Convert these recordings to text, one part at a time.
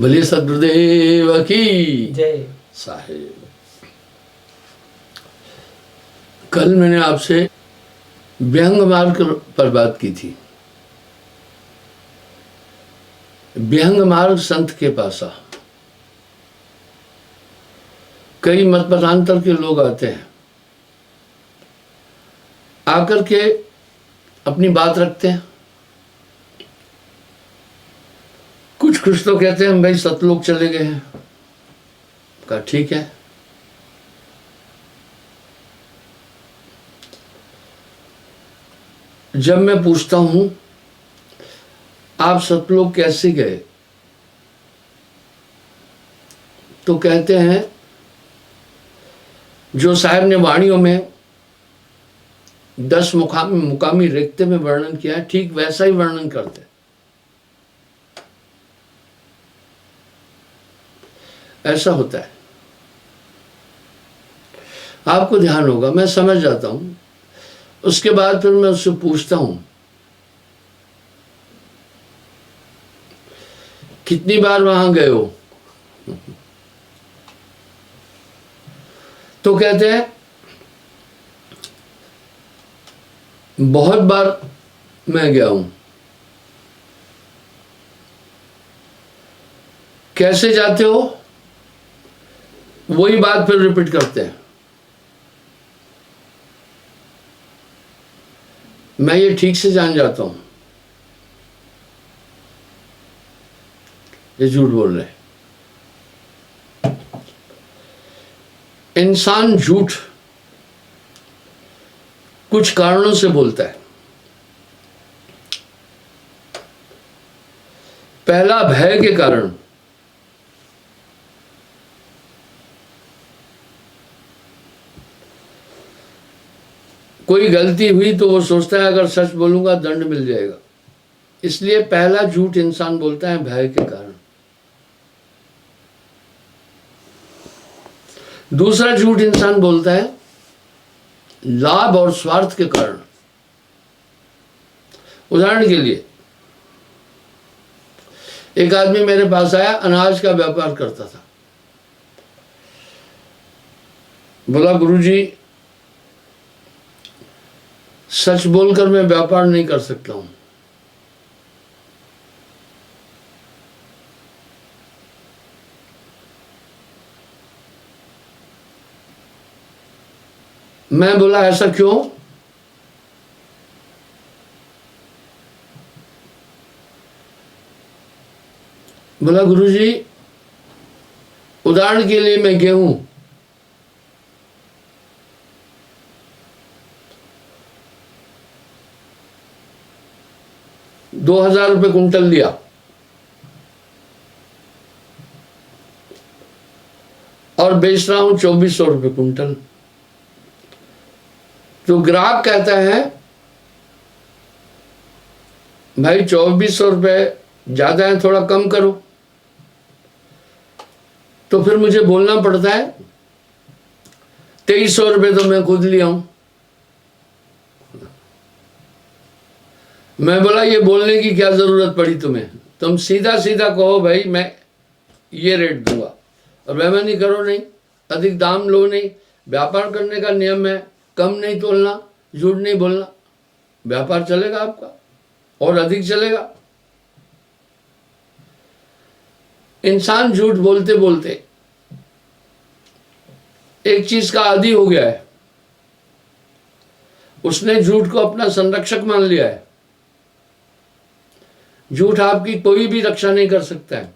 भले सदगुरुदेव की जय। साहेब। कल मैंने आपसे व्यंग मार्ग पर बात की थी। व्यंग मार्ग संत के पासा कई मतपथांतर के लोग आते हैं, आकर के अपनी बात रखते हैं। कुछ तो कहते हैं हम भाई सतलोक चले गए हैं। कहा ठीक है, जब मैं पूछता हूं आप सतलोक कैसे गए, तो कहते हैं जो साहब ने वाणियों में 10 मुकामी रिक्ते में वर्णन किया है, ठीक वैसा ही वर्णन करते हैं। ऐसा होता है, आपको ध्यान होगा, मैं समझ जाता हूं। उसके बाद फिर मैं उससे पूछता हूं कितनी बार वहां गए हो, तो कहते हैं बहुत बार मैं गया हूं। कैसे जाते हो, वही बात फिर रिपीट करते हैं। मैं ये ठीक से जान जाता हूं ये झूठ बोल रहे हैं। इंसान झूठ कुछ कारणों से बोलता है। पहला, भय के कारण। कोई गलती हुई तो वो सोचता है अगर सच बोलूंगा दंड मिल जाएगा, इसलिए पहला झूठ इंसान बोलता है भय के कारण। दूसरा झूठ इंसान बोलता है लाभ और स्वार्थ के कारण। उदाहरण के लिए, एक आदमी मेरे पास आया, अनाज का व्यापार करता था। बोला गुरुजी सच बोलकर मैं व्यापार नहीं कर सकता हूं। मैं बोला ऐसा क्यों? बोला गुरुजी उदाहरण के लिए मैं गेहूं 2000 रुपये कुंटल लिया, और बेच रहा हूं 2400 रुपये कुंटल। तो ग्राहक कहता है भाई 2400 रुपये ज्यादा है, थोड़ा कम करो। तो फिर मुझे बोलना पड़ता है 2300 रुपये तो मैं खुद लिया हूं। मैं बोला ये बोलने की क्या जरूरत पड़ी तुम्हें, तुम सीधा सीधा कहो भाई मैं ये रेट दूंगा, और बेईमानी करो नहीं, अधिक दाम लो नहीं। व्यापार करने का नियम है कम नहीं तोलना, झूठ नहीं बोलना, व्यापार चलेगा आपका और अधिक चलेगा। इंसान झूठ बोलते बोलते एक चीज का आदी हो गया है, उसने झूठ को अपना संरक्षक मान लिया है। झूठ आपकी कोई भी रक्षा नहीं कर सकता है।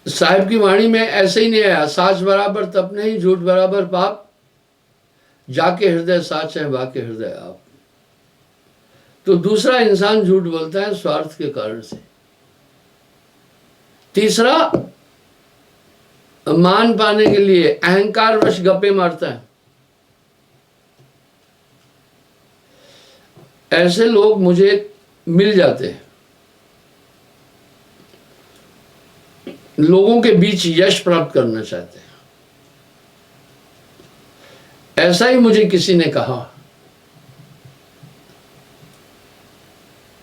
साहिब की वाणी में ऐसे ही नहीं आया, साच बराबर तप नहीं, झूठ बराबर पाप, जाके हृदय साच है बाके हृदय आप। तो दूसरा इंसान झूठ बोलता है स्वार्थ के कारण से। तीसरा, मान पाने के लिए अहंकारवश गप्पे मारता है। ऐसे लोग मुझे मिल जाते हैं। लोगों के बीच यश प्राप्त करना चाहते हैं। ऐसा ही मुझे किसी ने कहा,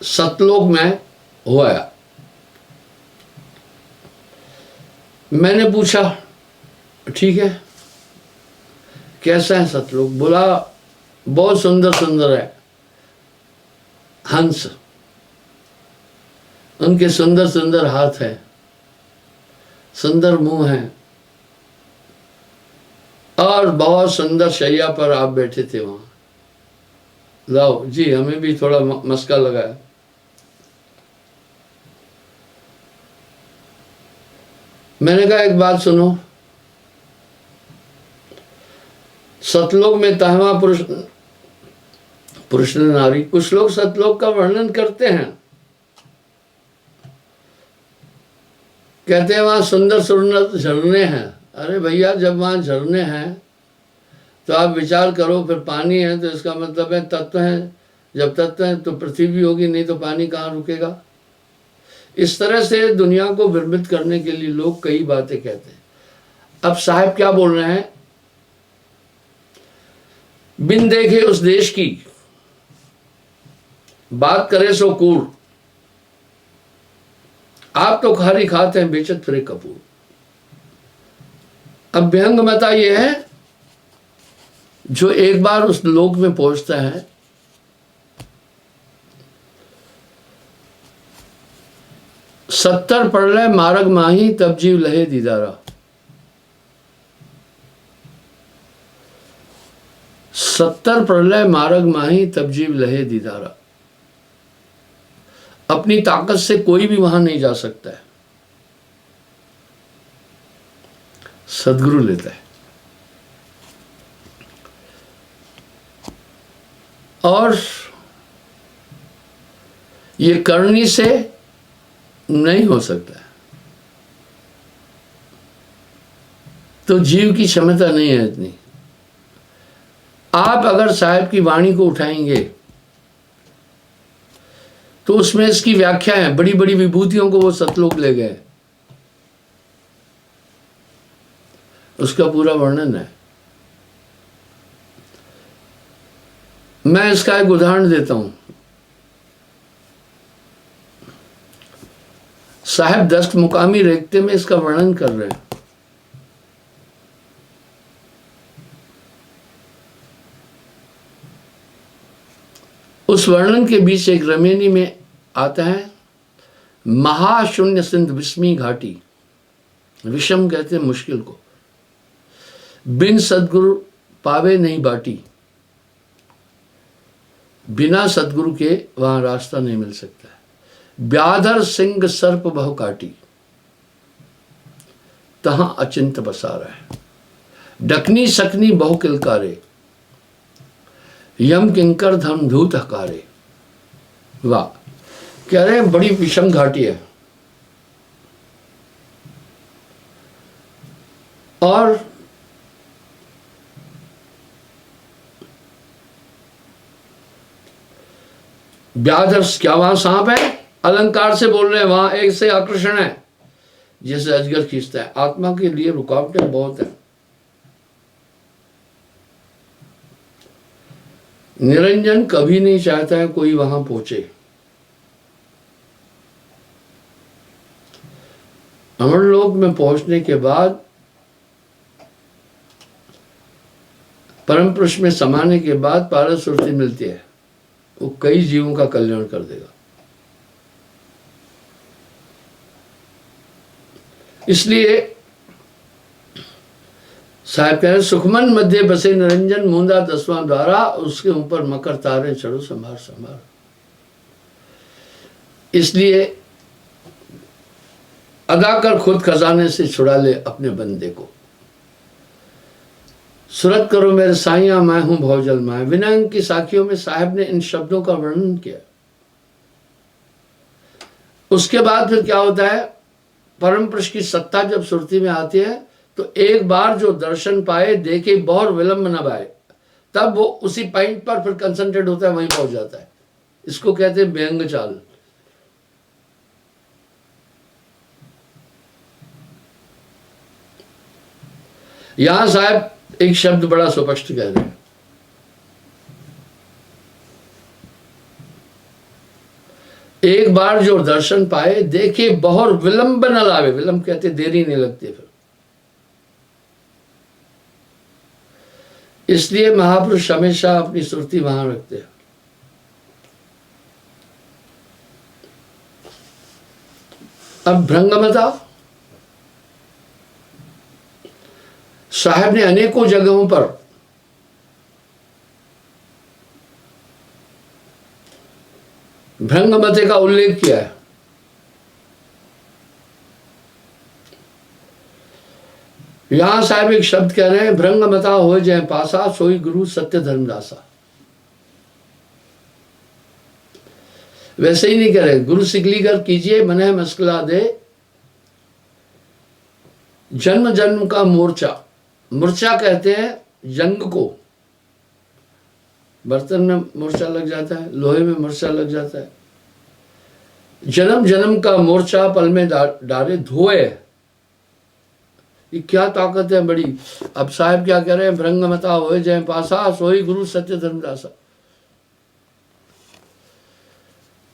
सतलोक में हो आया, मैंने पूछा ठीक है कैसा है सतलोक? बोला बहुत सुंदर सुंदर है, हंस, उनके सुंदर सुंदर हाथ है, सुंदर मुंह है, और बहुत सुंदर शैया पर आप बैठे थे वहां। लाओ जी, हमें भी थोड़ा मस्का लगाया। मैंने कहा एक बात सुनो, सतलोक में तहवा पुरुष पुरुष ने नारी, कुछ लोग सतलोक का वर्णन करते हैं, कहते हैं वहां सुंदर सुंदर झरने हैं। अरे भैया, जब वहां झरने हैं तो आप विचार करो, फिर पानी है तो इसका मतलब है तत्व है, जब तत्व है तो पृथ्वी भी होगी, नहीं तो पानी कहाँ रुकेगा। इस तरह से दुनिया को भ्रमित करने के लिए लोग कई बातें कहते हैं। अब साहब क्या बोल रहे हैं, बिन देखे उस देश की बात करे सो कूड़, आप तो खारी खाते हैं बेचत फिरे कपूर। अब व्यंग मता यह है, जो एक बार उस लोक में पहुंचता है, सत्तर प्रलय मार्ग माही तब जीव लहे दीदारा। 70 प्रलय मार्ग माही तब जीव लहे दीदारा। अपनी ताकत से कोई भी वहां नहीं जा सकता है, सदगुरु लेता है। और ये करनी से नहीं हो सकता है, तो जीव की क्षमता नहीं है इतनी। आप अगर साहिब की वाणी को उठाएंगे तो उसमें इसकी व्याख्या है, बड़ी बड़ी विभूतियों को वो सतलोक ले गए, उसका पूरा वर्णन है। मैं इसका एक उदाहरण देता हूं। साहब 10 मुकामी रेखते में इसका वर्णन कर रहे हैं। उस वर्णन के बीच एक रमेनी में आता है, महाशून्य सिंध विस्मी घाटी, विषम कहते हैं मुश्किल को, बिन सदगुरु पावे नहीं बाटी। बिना सदगुरु के वहां रास्ता नहीं मिल सकता है। व्याधर सिंह सर्प बहु काटी, तहां अचिंत बसारा है। डकनी सकनी बहु किलकारे, यम किंकर धर्म धूत हकारे। वाह, कह रहे हैं बड़ी विषम घाटी है। और व्याधर, क्या वहां सांप है? अलंकार से बोल रहे हैं, वहां एक से आकर्षण है जैसे अजगर खींचता है। आत्मा के लिए रुकावटें बहुत है। निरंजन कभी नहीं चाहता है कोई वहां पहुंचे। अमरलोक में पहुंचने के बाद, परम पुरुष में समाने के बाद पारस सुरति मिलती है, वो कई जीवों का कल्याण कर देगा। इसलिए साहब कह रहे, सुखमन मध्य बसे निरंजन, मूंदा 10वां द्वारा, उसके ऊपर मकर तारे चढ़ो संभार संभार। इसलिए अदा कर खुद खजाने से छुड़ा ले अपने बंदे को। सुरत करो मेरे साइया, मैं हूं भवजल माए। विनय की साखियों में साहब ने इन शब्दों का वर्णन किया। उसके बाद फिर क्या होता है, परम पुरुष की सत्ता जब सुरती में आती है तो एक बार जो दर्शन पाए, देखे, बहुत विलंब न पाए, तब वो उसी पॉइंट पर फिर कंसंट्रेट होता है, वहीं पहुंच जाता है। इसको कहते हैं व्यंग चाल। यहां साहब एक शब्द बड़ा स्पष्ट कह रहे हैं, एक बार जो दर्शन पाए देखे बहुत विलंब न लावे, विलंब कहते देरी नहीं लगती फिर। इसलिए महापुरुष हमेशा अपनी सुरती वहां रखते हैं। अब भृंगमता साहब ने अनेकों जगहों पर भृंगमते का उल्लेख किया है। यहां साहब एक शब्द कह रहे हैं, भृंगमता हो जाए पासा सोई गुरु सत्य धर्मदासा। वैसे ही नहीं कह रहे, गुरु सिकलीगर कीजिए मने मस्कला दे, जन्म जन्म का मोर्चा। मूर्छा कहते हैं जंग को, बर्तन में मूर्छा लग जाता है, लोहे में मूर्छा लग जाता है। जन्म जन्म का मोर्चा पल में डाले धोए। ये क्या ताकत है बड़ी। अब साहब क्या कह रहे हैं, भृंगमता होए जय पासा सोई गुरु सत्य धर्मदासा।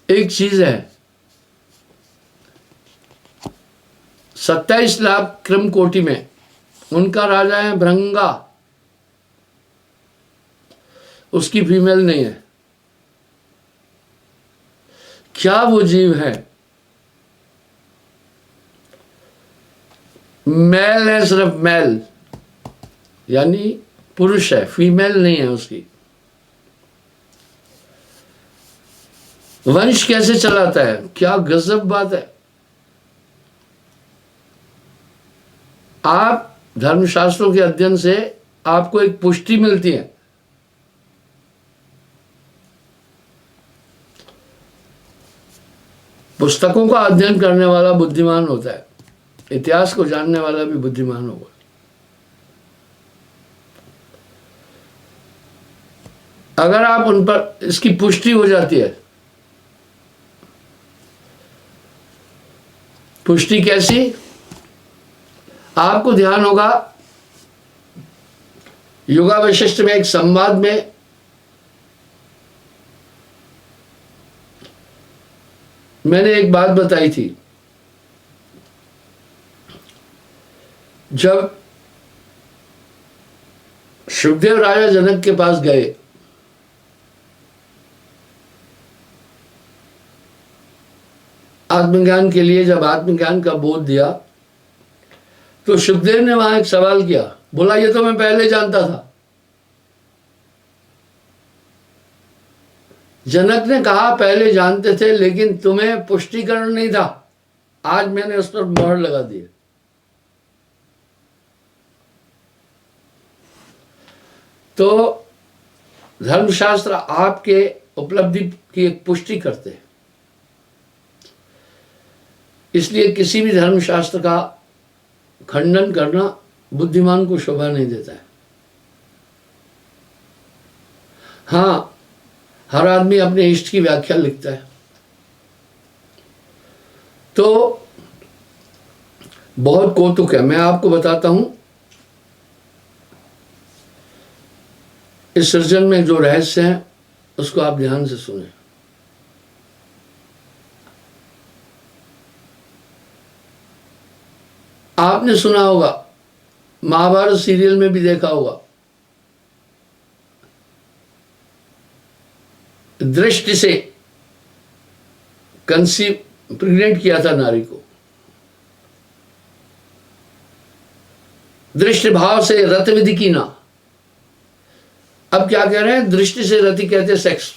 एक चीज है, 27 लाख क्रम कोटि में उनका राजा है भृंगा, उसकी फीमेल नहीं है। क्या वो जीव है? मेल है, सिर्फ मेल, यानी पुरुष है, फीमेल नहीं है उसकी। वंश कैसे चलाता है, क्या गजब बात है। आप धर्मशास्त्रों के अध्ययन से आपको एक पुष्टि मिलती है। पुस्तकों का अध्ययन करने वाला बुद्धिमान होता है, इतिहास को जानने वाला भी बुद्धिमान होगा। अगर आप उन पर इसकी पुष्टि हो जाती है। पुष्टि कैसी? आपको ध्यान होगा योगा वशिष्ठ में एक संवाद में मैंने एक बात बताई थी। जब सुखदेव राजा जनक के पास गए, आत्मज्ञान के लिए, जब आत्मज्ञान का बोध दिया तो सुखदेव ने वहां एक सवाल किया, बोला ये तो मैं पहले जानता था। जनक ने कहा पहले जानते थे लेकिन तुम्हें पुष्टिकरण नहीं था, आज मैंने उस पर मोहर लगा दी। तो धर्मशास्त्र आपके उपलब्धि की एक पुष्टि करते हैं। इसलिए किसी भी धर्मशास्त्र का खंडन करना बुद्धिमान को शोभा नहीं देता है। हाँ, हर आदमी अपने इष्ट की व्याख्या लिखता है। तो बहुत कौतुक है, मैं आपको बताता हूं इस सृजन में जो रहस्य है उसको आप ध्यान से सुने। आपने सुना होगा, महाभारत सीरियल में भी देखा होगा, दृष्टि से कंसीव प्रेग्नेंट किया था नारी को, दृष्टि भाव से रत विधि की ना। अब क्या कह रहे हैं, दृष्टि से रति कहते सेक्स,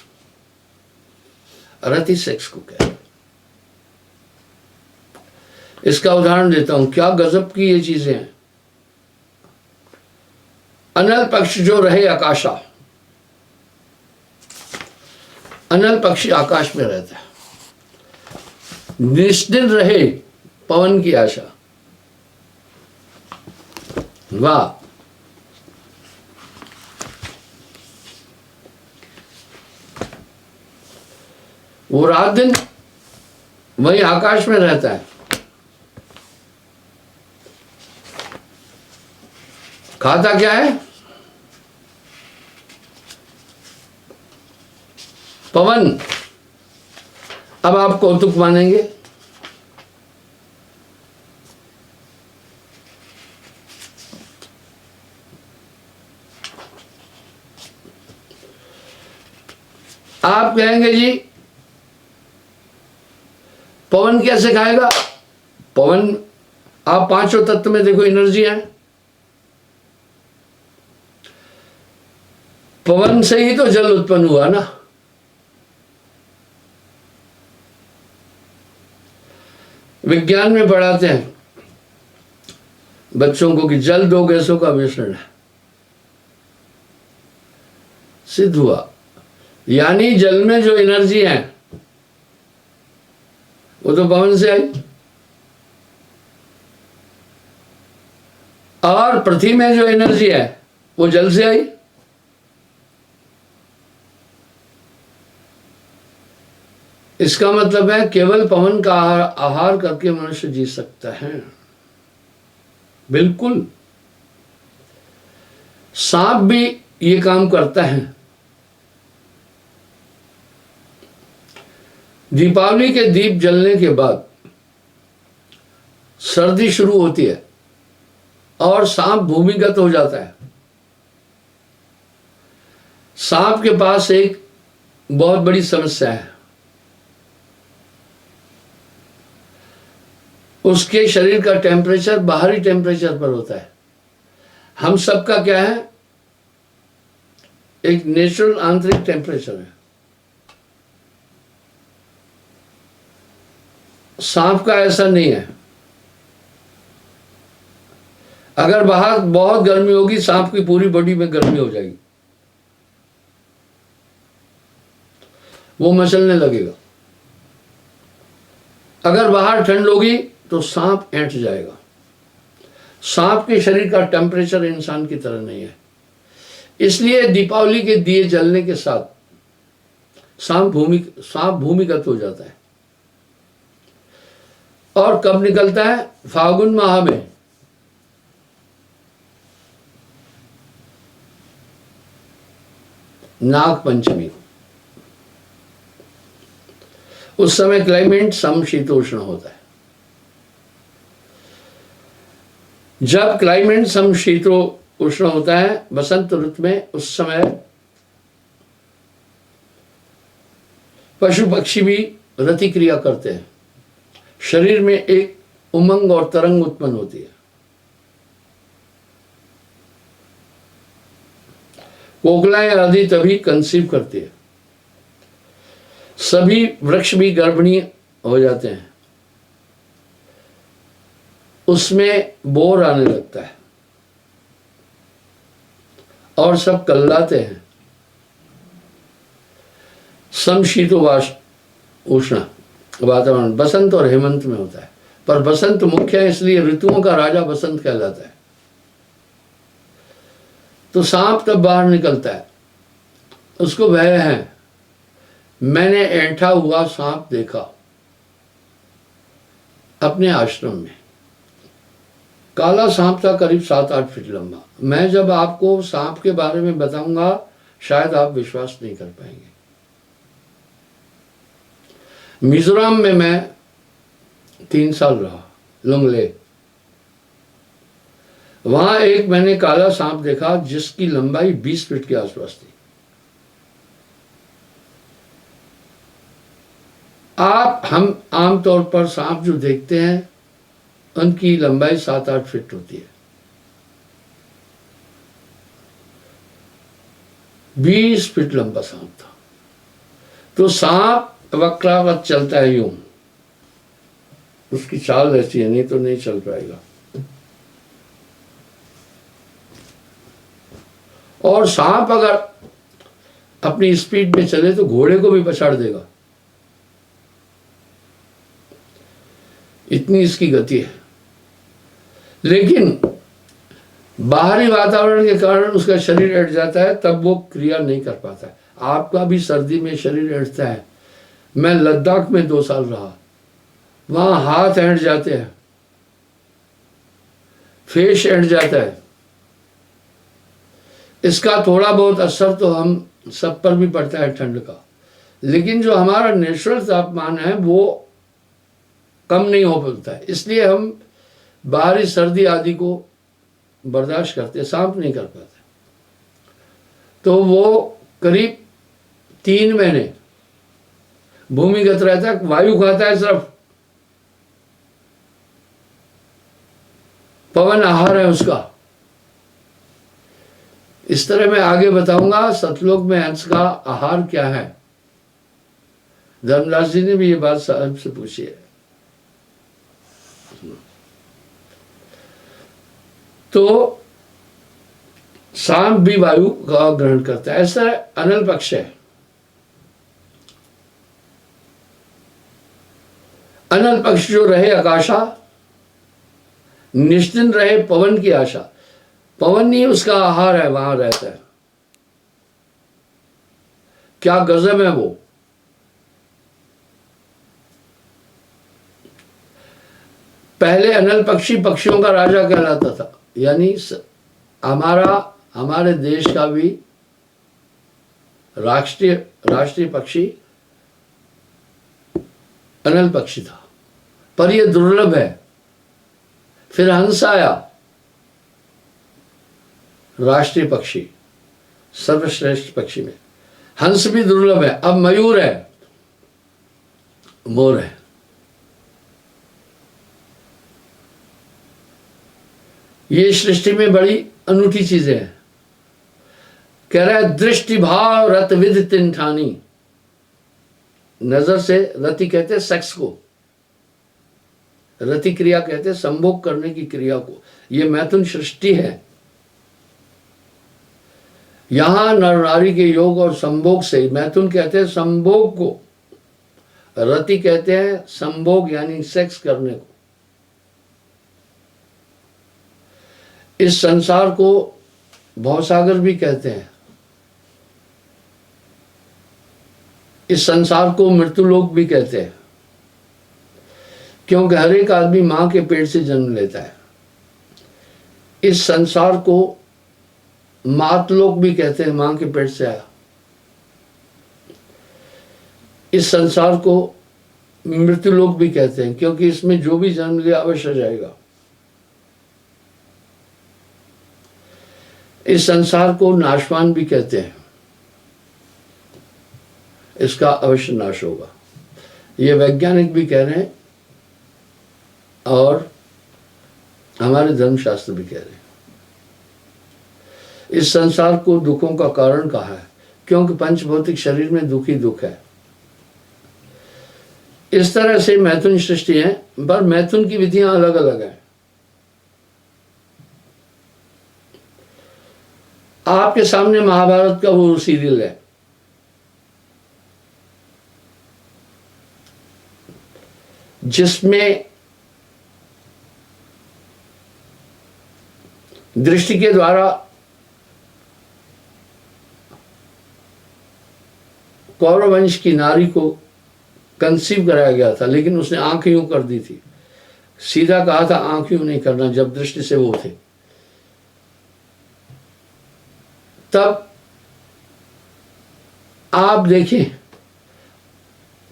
रति सेक्स को कहते हैं। इसका उदाहरण देता हूं, क्या गजब की ये चीजें हैं। अनल पक्ष जो रहे आकाशा, अनल पक्षी आकाश में रहता है, निष्दिन रहे पवन की आशा। वाह, वो रात दिन वही आकाश में रहता है। खाता क्या है? पवन। अब आप कौतुक मानेंगे। आप कहेंगे जी पवन कैसे खाएगा? पवन, आप पांचों तत्व में देखो एनर्जी है, पवन से ही तो जल उत्पन्न हुआ ना। विज्ञान में पढ़ाते हैं बच्चों को कि जल दो गैसों का मिश्रण है, सिद्ध हुआ। यानी जल में जो एनर्जी है वो तो पवन से आई, और पृथ्वी में जो एनर्जी है वो जल से आई। इसका मतलब है केवल पवन का आहार करके मनुष्य जी सकता है। बिल्कुल, सांप भी ये काम करता है। दीपावली के दीप जलने के बाद सर्दी शुरू होती है और सांप भूमिगत हो जाता है। सांप के पास एक बहुत बड़ी समस्या है, उसके शरीर का टेम्परेचर बाहरी टेम्परेचर पर होता है। हम सबका क्या है, एक नेचुरल आंतरिक टेम्परेचर है। सांप का ऐसा नहीं है। अगर बाहर बहुत गर्मी होगी, सांप की पूरी बॉडी में गर्मी हो जाएगी, वो मचलने लगेगा। अगर बाहर ठंड होगी तो सांप ऐंठ जाएगा। सांप के शरीर का टेम्परेचर इंसान की तरह नहीं है। इसलिए दीपावली के दिए जलने के साथ सांप भूमिगत हो जाता है। और कब निकलता है? फागुन माह में। नाग पंचमी, उस समय क्लाइमेट समशीतोष्ण होता है। जब क्लाइमेट समशीतोष्ण होता है बसंत ऋतु में, उस समय पशु पक्षी भी रतिक्रिया करते हैं। शरीर में एक उमंग और तरंग उत्पन्न होती है। कोकिलाएं आदि तभी कंसीव करती है। सभी वृक्ष भी गर्भणीय हो जाते हैं। उसमें बोर आने लगता है और सब कल्लाते हैं। समशीतोष्ण वातावरण बसंत और हेमंत में होता है। पर बसंत मुख्य है, इसलिए ऋतुओं का राजा बसंत कहलाता है। तो सांप तब बाहर निकलता है, उसको भय है। मैंने ऐंठा हुआ सांप देखा अपने आश्रम में। काला सांप था, करीब 7-8 फीट लंबा। मैं जब आपको सांप के बारे में बताऊंगा शायद आप विश्वास नहीं कर पाएंगे। मिजोरम में मैं 3 साल रहा, लुंगले। वहां एक मैंने काला सांप देखा जिसकी लंबाई 20 फीट के आसपास थी। हम आमतौर पर सांप जो देखते हैं उनकी लंबाई 7-8 फीट होती है। 20 फीट लंबा सांप था। तो सांप वक्रावत चलता है यूं, उसकी चाल ऐसी है, नहीं तो नहीं चल पाएगा। और सांप अगर अपनी स्पीड में चले तो घोड़े को भी पछाड़ देगा, इतनी इसकी गति है। लेकिन बाहरी वातावरण के कारण उसका शरीर ऐंठ जाता है, तब वो क्रिया नहीं कर पाता है। आपका भी सर्दी में शरीर ऐंठता है। मैं लद्दाख में 2 साल रहा, वहां हाथ ऐंठ जाते हैं, फेस ऐंठ जाता है। इसका थोड़ा बहुत असर तो हम सब पर भी पड़ता है ठंड का, लेकिन जो हमारा नेचुरल तापमान है वो कम नहीं हो पाता है, इसलिए हम बाहरी सर्दी आदि को बर्दाश्त करते, सांप नहीं कर पाते। तो वो करीब 3 महीने भूमिगत रहता है, वायु खाता है, सिर्फ पवन आहार है उसका। इस तरह मैं आगे बताऊंगा सतलोक में हंस का आहार क्या है। धर्मदास जी ने भी ये बात साहब से पूछी है। तो सांप भी वायु का ग्रहण करता है। ऐसा अनल पक्ष है। अनल पक्ष जो रहे आकाशा, निश्चिन रहे पवन की आशा। पवन ही उसका आहार है, वहां रहता है। क्या गजब है वो। पहले अनल पक्षी पक्षियों का राजा कहलाता था, यानी हमारे देश का भी राष्ट्रीय पक्षी अनल पक्षी था, पर यह दुर्लभ है। फिर हंस आया, राष्ट्रीय पक्षी, सर्वश्रेष्ठ पक्षी में हंस भी दुर्लभ है। अब मयूर है, मोर है। ये सृष्टि में बड़ी अनूठी चीजें हैं। कह रहा है दृष्टि भाव रत विद तिनठानी। नजर से, रति कहते हैं सेक्स को, रति क्रिया कहते हैं संभोग करने की क्रिया को। ये मैथुन सृष्टि है। यहां नर नारी के योग और संभोग से, मैथुन कहते हैं संभोग को, रति कहते हैं संभोग यानी सेक्स करने को। इस संसार को भवसागर भी कहते हैं। इस संसार को मृत्युलोक भी कहते हैं, क्योंकि हर एक आदमी मां के पेट से जन्म लेता है। इस संसार को मातलोक भी कहते हैं, मां के पेट से आया। इस संसार को मृत्युलोक भी कहते हैं, क्योंकि इसमें जो भी जन्म लिया अवश्य जाएगा। इस संसार को नाशवान भी कहते हैं, इसका अवश्य नाश होगा। ये वैज्ञानिक भी कह रहे हैं और हमारे धर्मशास्त्र भी कह रहे हैं। इस संसार को दुखों का कारण कहा है, क्योंकि पंचभौतिक शरीर में दुख ही दुख है। इस तरह से मैथुन सृष्टि है, पर मैथुन की विधियां अलग अलग हैं। आपके सामने महाभारत का वो सीरियल है, जिसमें दृष्टि के द्वारा कौरव वंश की नारी को कंसीव कराया गया था, लेकिन उसने आंख यूं कर दी थी। सीधा कहा था आंख यूं नहीं करना, जब दृष्टि से वो थे। तब आप देखिए,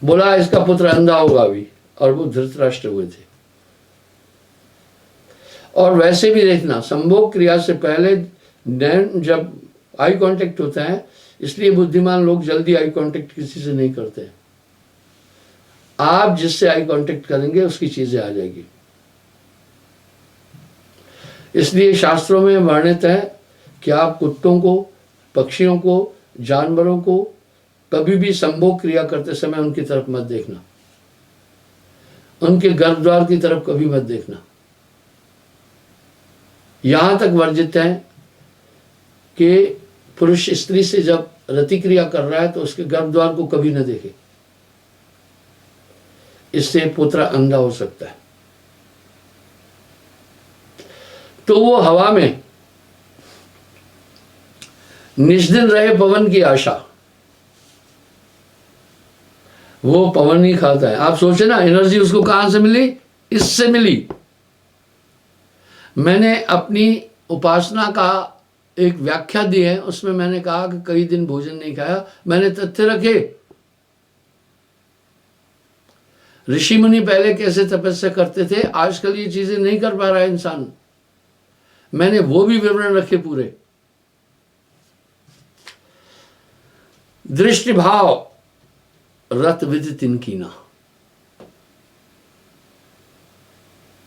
बोला इसका पुत्र अंधा होगा अभी, और वो धृतराष्ट्र हुए थे। और वैसे भी देखना, संभोग क्रिया से पहले नैन जब आई कांटेक्ट होता है, इसलिए बुद्धिमान लोग जल्दी आई कांटेक्ट किसी से नहीं करते। आप जिससे आई कांटेक्ट करेंगे उसकी चीजें आ जाएगी। इसलिए शास्त्रों में वर्णित है कि आप कुत्तों को, पक्षियों को, जानवरों को कभी भी संभोग क्रिया करते समय उनकी तरफ मत देखना, उनके गर्भद्वार की तरफ कभी मत देखना। यहां तक वर्जित है कि पुरुष स्त्री से जब रति क्रिया कर रहा है तो उसके गर्भद्वार को कभी न देखे, इससे पुत्र अंधा हो सकता है। तो वो हवा में निष्दिन रहे पवन की आशा, वो पवन ही खाता है। आप सोचे ना, एनर्जी उसको कहां से मिली? इससे मिली। मैंने अपनी उपासना का एक व्याख्या दी है, उसमें मैंने कहा कि कई दिन भोजन नहीं खाया। मैंने तथ्य रखे ऋषि मुनि पहले कैसे तपस्या करते थे, आजकल ये चीजें नहीं कर पा रहा है इंसान। मैंने वो भी विवरण रखे पूरे। दृष्टि भाव रत विद तिनकीना।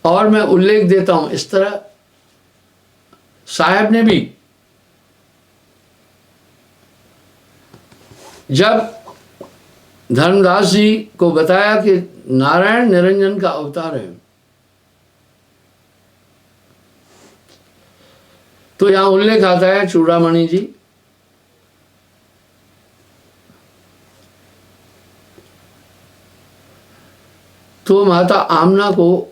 और मैं उल्लेख देता हूं, इस तरह साहब ने भी जब धर्मदास जी को बताया कि नारायण निरंजन का अवतार है, तो यहां उल्लेख आता है चूड़ामणि जी, तो माता आमना को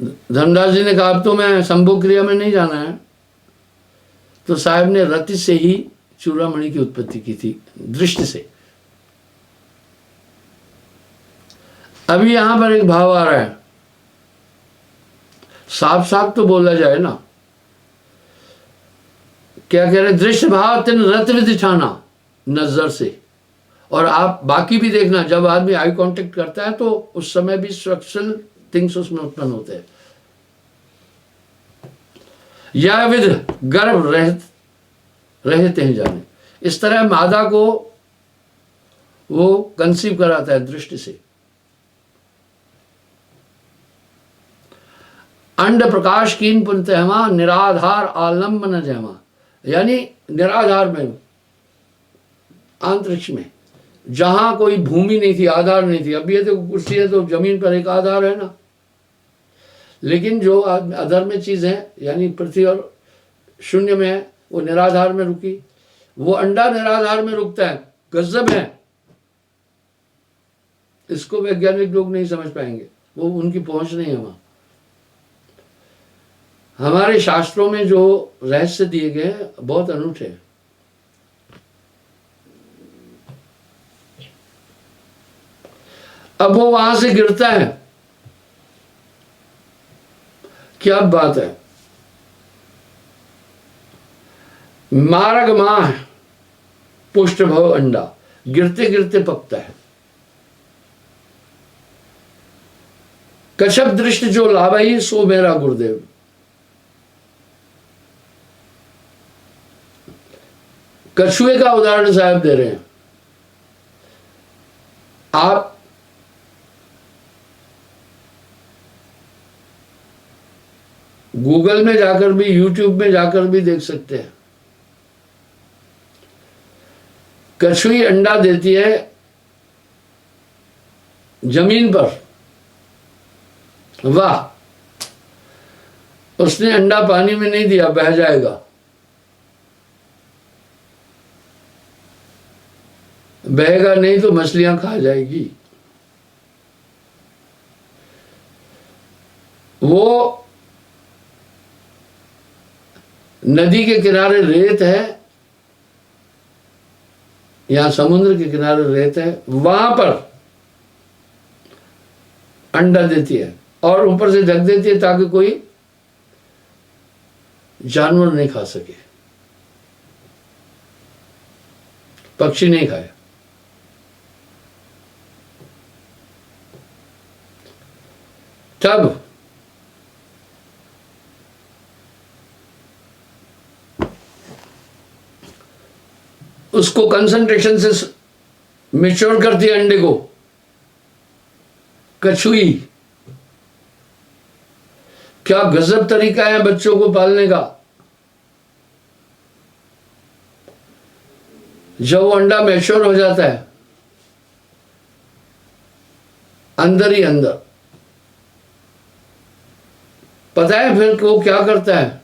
धर्मदास जी ने कहा अब तो मैं संभोग क्रिया में नहीं जाना है, तो साहब ने रति से ही चूड़ामणि की उत्पत्ति की थी, दृष्टि से। अभी यहां पर एक भाव आ रहा है, साफ साफ तो बोला जाए ना, क्या कह रहे, दृश्य भाव तिन रत विधि ठाना, नजर से। और आप बाकी भी देखना, जब आदमी आई कांटेक्ट करता है तो उस समय भी स्ट्रक्चरल थिंग्स उसमें उत्पन्न होते हैं। या विध गर्भ रहते हैं जाने, इस तरह मादा को वो कंसीव कराता है दृष्टि से। अंड प्रकाश कीन पुनतहमा, निराधार आलम्बन जहमा, यानी निराधार में, अंतरिक्ष में, जहां कोई भूमि नहीं थी, आधार नहीं थी। अब ये तो कुर्सी है तो जमीन पर एक आधार है ना, लेकिन जो अधर में चीज है, यानी पृथ्वी और शून्य में है, वो निराधार में रुकी। वो अंडा निराधार में रुकता है, गजब है। इसको वैज्ञानिक लोग नहीं समझ पाएंगे, वो उनकी पहुंच नहीं है वहां। हमारे शास्त्रों में जो रहस्य दिए गए हैं बहुत अनूठे हैं। अब वो वहां से गिरता है, क्या बात है। मारग माह पुष्ट भव अंडा, गिरते गिरते पकता है। कश्यप दृष्टि जो लाभई, सो मेरा गुरुदेव। कछुए का उदाहरण साहब दे रहे हैं। आप गूगल में जाकर भी, यूट्यूब में जाकर भी देख सकते हैं। कछुई अंडा देती है जमीन पर, वाह, उसने अंडा पानी में नहीं दिया, बह जाएगा। बहेगा नहीं तो मछलियां खा जाएगी। वो नदी के किनारे रेत है या समुद्र के किनारे रेत है, वहां पर अंडा देती है और ऊपर से ढक देती है ताकि कोई जानवर नहीं खा सके, पक्षी नहीं खाए। तब उसको कंसंट्रेशन से मैच्योर करती है अंडे को कछुई। क्या गजब तरीका है बच्चों को पालने का। जब वो अंडा मैच्योर हो जाता है अंदर ही अंदर, पता है फिर वो क्या करता है,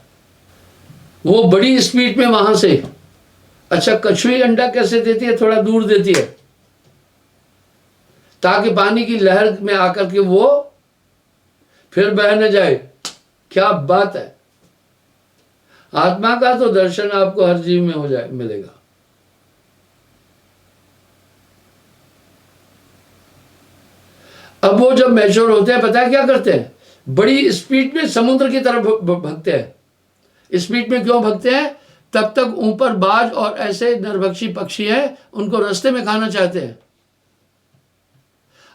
वो बड़ी स्पीड में वहां से, अच्छा कछुई अंडा कैसे देती है, थोड़ा दूर देती है ताकि पानी की लहर में आकर के वो फिर बह न जाए। क्या बात है। आत्मा का तो दर्शन आपको हर जीव में हो जाए, मिलेगा। अब वो जब मैच्योर होते हैं, पता है क्या करते हैं, बड़ी स्पीड में समुद्र की तरफ भागते हैं। स्पीड में क्यों भागते हैं, तब तक ऊपर बाज और ऐसे नरभक्षी पक्षी हैं, उनको रास्ते में खाना चाहते हैं।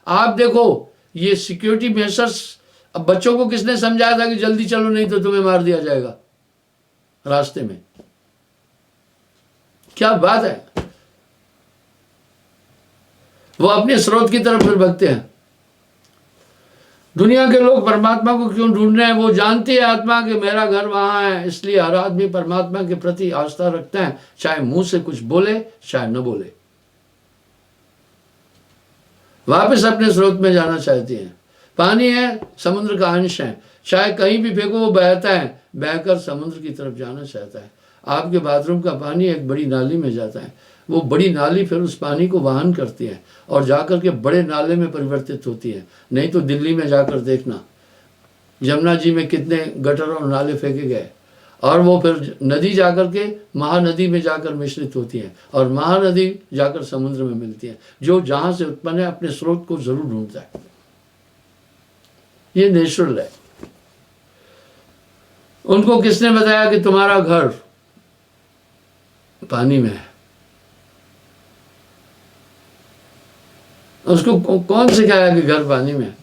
आप देखो ये सिक्योरिटी मेजर्स, अब बच्चों को किसने समझाया था कि जल्दी चलो नहीं तो तुम्हें मार दिया जाएगा रास्ते में? क्या बात है। वो अपने स्रोत की तरफ फिर भगते हैं। दुनिया के लोग परमात्मा को क्यों ढूंढ रहे हैं? वो जानती है आत्मा कि मेरा घर वहां है, इसलिए हर आदमी परमात्मा के प्रति आस्था रखता है, चाहे मुंह से कुछ बोले चाहे न बोले। वापस अपने स्रोत में जाना चाहती हैं। पानी है, समुद्र का अंश है, चाहे कहीं भी फेंको वो बहता है, बहकर समुद्र की तरफ जाना चाहता है। आपके बाथरूम का पानी एक बड़ी नाली में जाता है, वो बड़ी नाली फिर उस पानी को वहन करती है और जाकर के बड़े नाले में परिवर्तित होती है। नहीं तो दिल्ली में जाकर देखना, यमुना जी में कितने गटर और नाले फेंके गए, और वो फिर नदी जाकर के महानदी में जाकर मिश्रित होती है, और महानदी जाकर समुद्र में मिलती है। जो जहां से उत्पन्न है अपने स्रोत को जरूर ढूंढता है, ये नेचुरल है। उनको किसने बताया कि तुम्हारा घर पानी में है? उसको कौन सिखाया कि घर पानी में है?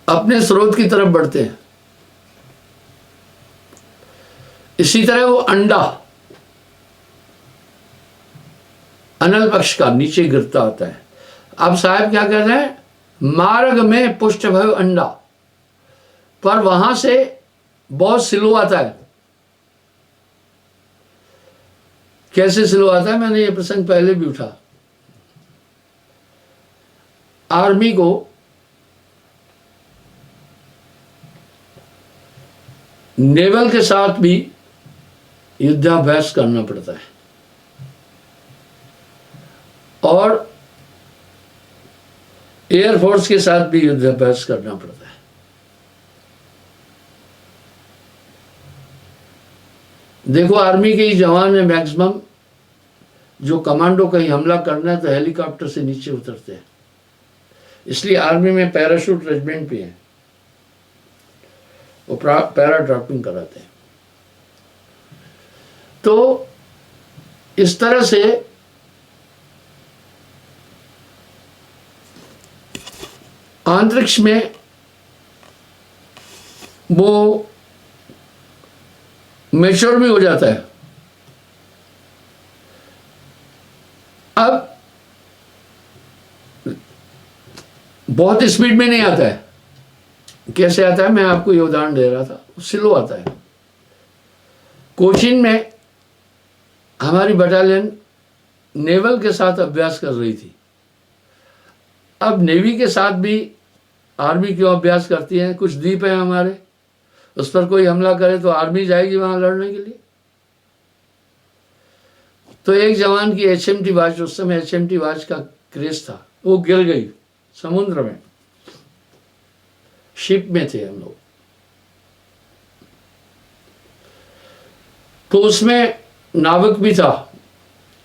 अपने स्रोत की तरफ बढ़ते हैं। इसी तरह वो अंडा अनल पक्ष का नीचे गिरता होता है। अब साहब क्या कर रहे हैं? मार्ग में पुष्ट भय अंडा, पर वहां से बहुत स्लो आता है। कैसे स्लो आता है? मैंने ये प्रसंग पहले भी उठा। आर्मी को नेवल के साथ भी युद्धाभ्यास करना पड़ता है, और एयरफोर्स के साथ भी युद्धाभ्यास करना पड़ता है। देखो आर्मी के ही जवान है मैक्सिमम, जो कमांडो कहीं हमला करना है तो हेलीकॉप्टर से नीचे उतरते हैं। इसलिए आर्मी में पैराशूट रेजिमेंट भी है, वो पैरा ड्रॉपिंग कराते हैं। तो इस तरह से अंतरिक्ष में वो मैच्योर भी हो जाता है। अब बहुत स्पीड में नहीं आता है। कैसे आता है? मैं आपको ये उदाहरण दे रहा था, स्लो आता है। कोचीन में हमारी बटालियन नेवल के साथ अभ्यास कर रही थी। अब नेवी के साथ भी आर्मी क्यों अभ्यास करती है? कुछ द्वीप है हमारे, उस पर कोई हमला करे तो आर्मी जाएगी वहां लड़ने के लिए। तो एक जवान की HMT वॉच, उस समय HMT वॉच का क्रेज था, वो गिर गई समुद्र में। शिप में थे हम लोग, तो उसमें नाविक भी था,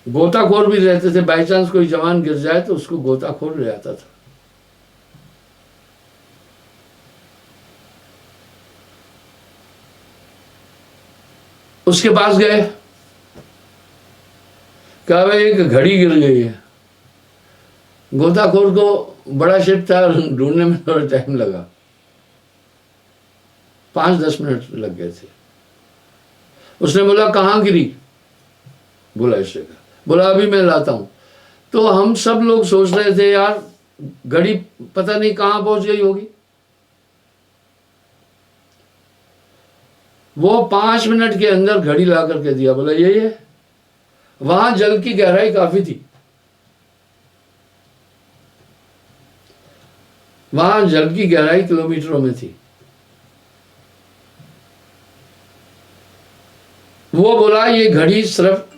गोताखोर भी रहते थे। बाई चांस कोई जवान गिर जाए तो उसको गोताखोर ले आता था। उसके पास गए, कहा भाई एक घड़ी गिर गई है। गोताखोर को बड़ा शिप था, ढूंढने में थोड़ा टाइम लगा, 5-10 मिनट लग गए थे। उसने बोला कहाँ गिरी? बोला ऐसे का। बोला अभी मैं लाता हूं। तो हम सब लोग सोच रहे थे यार घड़ी पता नहीं कहां पहुंच गई होगी। वो 5 मिनट के अंदर घड़ी ला करके दिया, बोला यही है। वहां जल की गहराई काफी थी, वहां जल की गहराई किलोमीटरों में थी। वो बोला ये घड़ी सिर्फ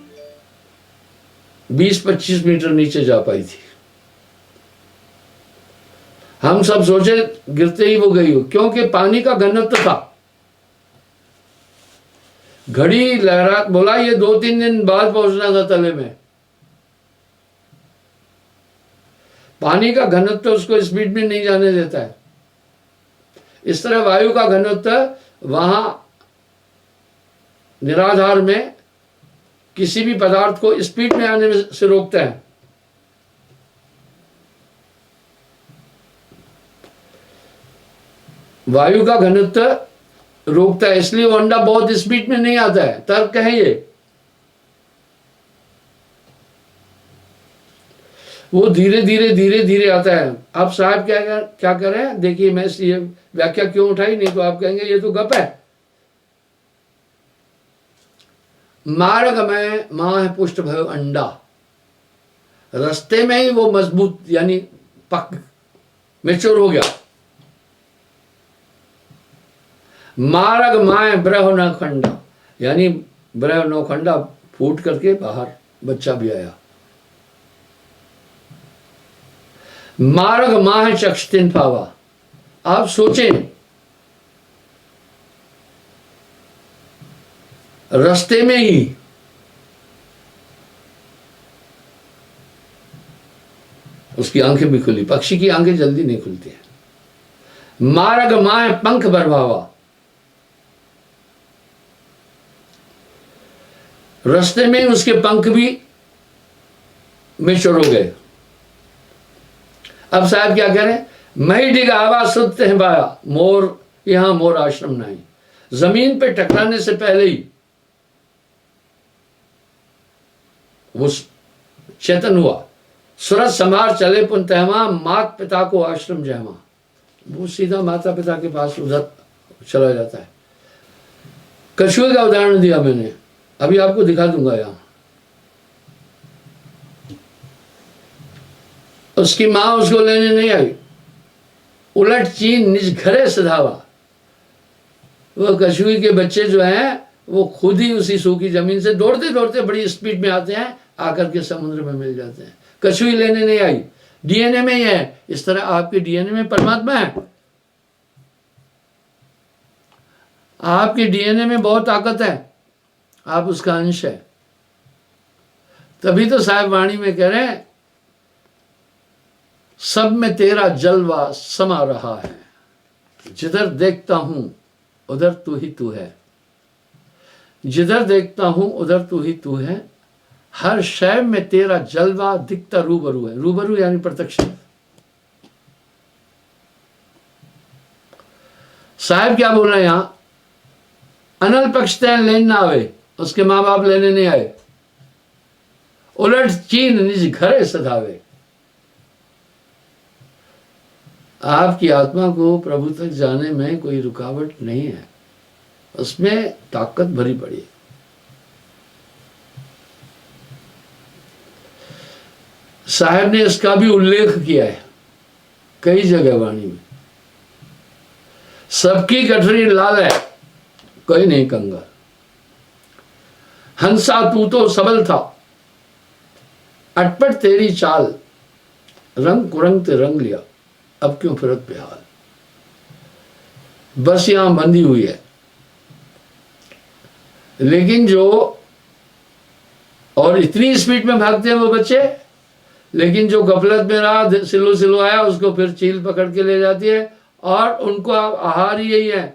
20-25 मीटर नीचे जा पाई थी। हम सब सोचे गिरते ही वो गई हो, क्योंकि पानी का घनत्व था। घड़ी लहरा, बोला ये 2-3 दिन बाद पहुंचना था तले में। पानी का घनत्व उसको स्पीड में नहीं जाने देता है। इस तरह वायु का घनत्व वहां निराधार में किसी भी पदार्थ को स्पीड में आने से रोकता है। वायु का घनत्व रोकता है, इसलिए वो अंडा बहुत स्पीड में नहीं आता है। तर्क है ये। वो धीरे धीरे धीरे धीरे आता है। आप साहब क्या कर रहे हैं, देखिए मैं ये व्याख्या क्यों उठाई, नहीं तो आप कहेंगे ये तो गप है। मार्ग में मां है पुष्ट भयो अंडा, रास्ते में ही वो मजबूत यानी पक मेच्योर हो गया। मार्ग माए ब्रह न खंडा, यानी ब्रह नौखंडा फूट करके बाहर बच्चा भी आया। मार्ग माह चक्षतिन पावा। आप सोचें, रास्ते में ही उसकी आंखें भी खुली। पक्षी की आंखें जल्दी नहीं खुलती है। मार्ग माह पंख बरभावा, रास्ते में उसके पंख भी मेच्योर हो गए। अब साहब क्या कह रहे हैं, मई डिग आवाज सुनते हैं बाया मोर, यहां मोर आश्रम नहीं। जमीन पे टकराने से पहले ही वो चेतन हुआ। सूरज समार चले पुन तहमा, मात पिता को आश्रम जहमा। वो सीधा माता पिता के पास उधर चला जाता है। कछुए का उदाहरण दिया मैंने, अभी आपको दिखा दूंगा। यहां उसकी मां उसको लेने नहीं आई, उलट चीन निज घरे सधावा। वो कछुए के बच्चे जो हैं वो खुद ही उसी सूखी जमीन से दौड़ते दौड़ते बड़ी स्पीड में आते हैं, आकर के समुद्र में मिल जाते हैं। कछुई लेने नहीं आई, डीएनए में ही है। इस तरह आपके डीएनए में परमात्मा है। आपके डीएनए में बहुत ताकत है, आप उसका अंश है। तभी तो साहिब वाणी में कह रहे हैं, सब में तेरा जलवा समा रहा है, जिधर देखता हूं उधर तू ही तू है। जिधर देखता हूं उधर तू ही तू है, हर शय में तेरा जलवा दिखता रूबरू है। रूबरू यानी प्रत्यक्ष। साहब क्या बोल रहे हैं यहां, अनल पक्ष तैन लेन ना आवे, उसके मां बाप लेने नहीं आए। उलट चीन निज घरे सधावे। आपकी आत्मा को प्रभु तक जाने में कोई रुकावट नहीं है, उसमें ताकत भरी पड़ी है। साहब ने इसका भी उल्लेख किया है कई जगह वाणी में। सबकी गठरी लाल है, कोई नहीं कंगाल। हंसा तू तो सबल था, अटपट तेरी चाल, रंग कुरंग ते रंग लिया, अब क्यों फिरत बेहाल। बस यहां बंधी हुई है। लेकिन जो और इतनी स्पीड में भागते हैं वो बच्चे, लेकिन जो गफलत में रहा, सिलो सिलो आया, उसको फिर चील पकड़ के ले जाती है। और उनको आहार ही यही है।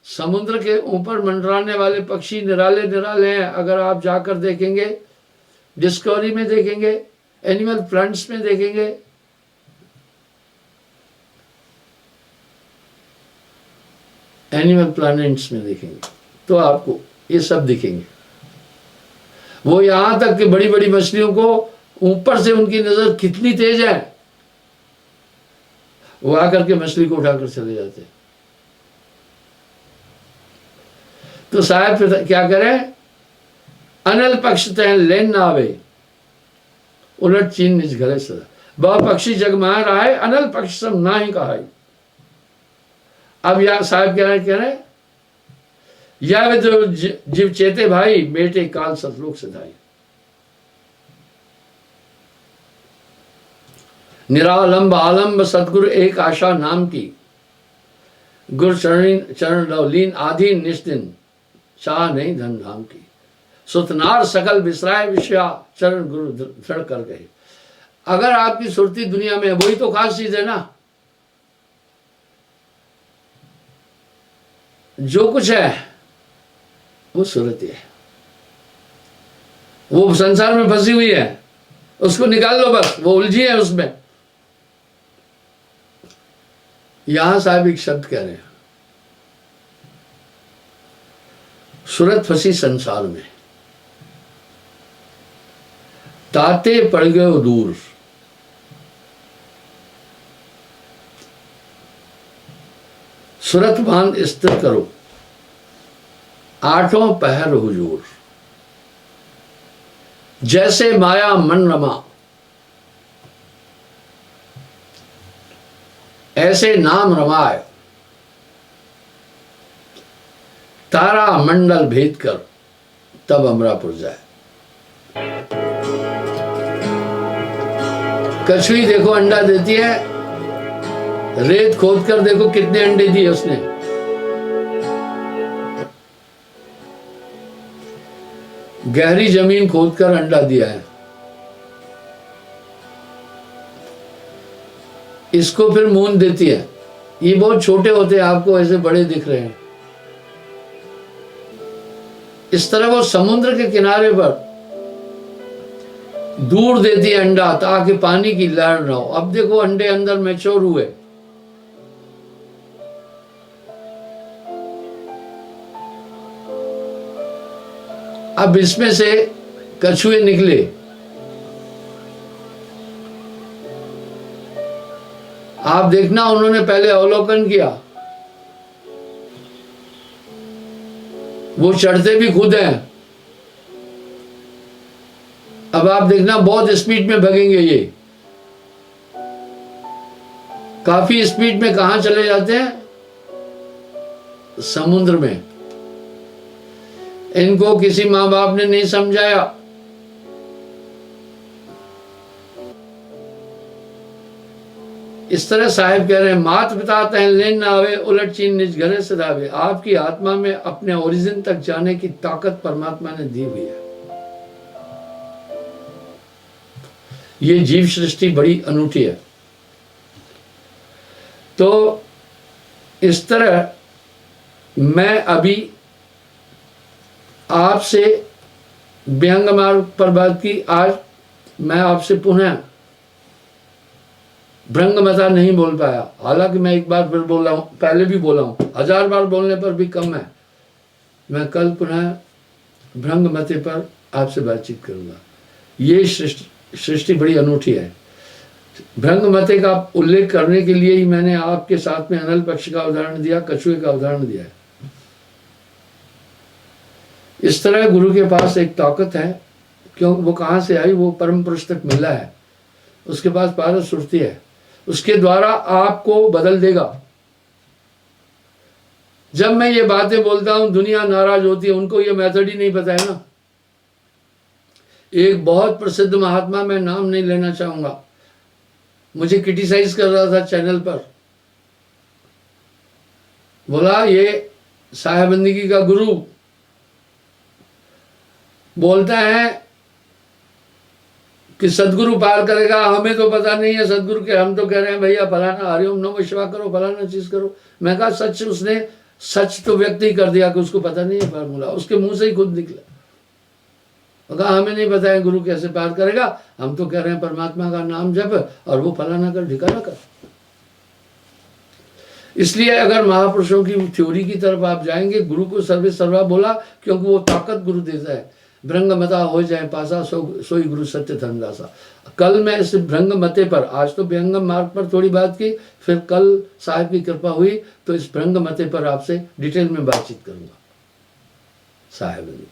समुद्र के ऊपर मंडराने वाले पक्षी निराले निराले हैं। अगर आप जाकर देखेंगे, डिस्कवरी में देखेंगे, एनिमल प्लांट्स में देखेंगे, एनिमल प्लैनेट्स में देखेंगे, तो आपको ये सब दिखेंगे। वो यहां तक कि बड़ी बड़ी मछलियों को ऊपर से उनकी नजर कितनी तेज है, वो आकर के मछली को उठाकर चले जाते हैं। तो साहब क्या करें, अनल पक्ष तैन लेन ना आवे, उलट चीन निज घरे सदा। वह पक्षी जगमा रहा है, अनल पक्ष सब ना ही कहा। अब यार साहब कह रहे या वे तो जीव चेते भाई, बेटे काल सतलोक सदाई। निरालंब आलंब सतगुरु एक आशा नाम की, गुरु चरण लवलीन आधि निष्दिन, चाह नहीं धन धाम की। सुतनार सकल विसराय विषया, चरण गुरु दृढ़ कर गए। अगर आपकी सुरती दुनिया में, वही तो खास चीज है ना। जो कुछ है वो सुरती है, वो संसार में फंसी हुई है, उसको निकाल लो बस, वो उलझी है उसमें। यहां साहब एक शब्द कह रहे हैं, सूरत फंसी संसार में, ताते पड़ गए दूर, सूरत बांध स्थिर करो, आठों पहर हुजूर, जैसे माया मन रमा, ऐसे नाम रमाए, तारा मंडल भेद कर, तब अमरापुर जाए। कछुई देखो अंडा देती है, रेत खोद कर देखो कितने अंडे दिए उसने। गहरी जमीन खोद कर अंडा दिया है, इसको फिर मून देती है। ये बहुत छोटे होते हैं, आपको ऐसे बड़े दिख रहे हैं। इस तरह वो समुद्र के किनारे पर दूर देती है अंडा, ताकि पानी की लहर ना हो। अब देखो अंडे अंदर मैच्योर हुए, अब इसमें से कछुए निकले। आप देखना, उन्होंने पहले अवलोकन किया, वो चढ़ते भी खुद हैं। अब आप देखना बहुत स्पीड में भगेंगे ये, काफी स्पीड में। कहां चले जाते हैं? समुद्र में। इनको किसी मां बाप ने नहीं समझाया। इस तरह साहिब कह रहे हैं, मात पिता तहन लेन ना आवे, उलट चीन निज घरे से दावे। आपकी आत्मा में अपने ओरिजिन तक जाने की ताकत परमात्मा ने दी हुई है। ये जीव सृष्टि बड़ी अनूठी है। तो इस तरह मैं अभी आपसे व्यंग मार्ग पर बात की। आज मैं आपसे पुनः भ्रंगमता नहीं बोल पाया, हालांकि मैं एक बार फिर बोला हूं, पहले भी बोला हूं, 1000 बार बोलने पर भी कम है। मैं कल पुनः भ्रंगमते पर आपसे बातचीत करूंगा। ये सृष्टि बड़ी अनूठी है। भ्रंगमते का उल्लेख करने के लिए ही मैंने आपके साथ में अनल पक्ष का उदाहरण दिया, कछुए का उदाहरण दिया है। इस तरह गुरु के पास एक ताकत है, क्यों वो कहां से आई? वो परम पुरुष तक मिला है, उसके पास पारस सुरती है, उसके द्वारा आपको बदल देगा। जब मैं ये बातें बोलता हूं, दुनिया नाराज होती है, उनको ये मेथड ही नहीं पता है ना। एक बहुत प्रसिद्ध महात्मा, मैं नाम नहीं लेना चाहूंगा, मुझे क्रिटिसाइज कर रहा था चैनल पर। बोला ये साहेबंदगी का गुरु बोलता है कि सदगुरु पार करेगा, हमें तो पता नहीं है सदगुरु के, हम तो कह रहे हैं भैया फलाना हरिओम नमः शिवाय करो, फलाना चीज करो। मैं कहा सच, उसने सच तो व्यक्त ही कर दिया कि उसको पता नहीं है फार्मूला, उसके मुंह से ही खुद निकला। कहा हमें नहीं पता है गुरु कैसे पार करेगा, हम तो कह रहे हैं परमात्मा का नाम जप और वो फलाना कर ढिकाना कर। इसलिए अगर महापुरुषों की थ्योरी की तरफ आप जाएंगे, गुरु को सर्वे सर्वा बोला क्योंकि वो ताकत गुरु देता है। भ्रंगमता हो जाए पासा, सोई गुरु सत्य धर्मदासा। कल मैं इस भ्रंगमते पर, आज तो व्यंगम मार्ग पर थोड़ी बात की, फिर कल साहिब की कृपा हुई तो इस भ्रंगमते पर आपसे डिटेल में बातचीत करूंगा साहिब।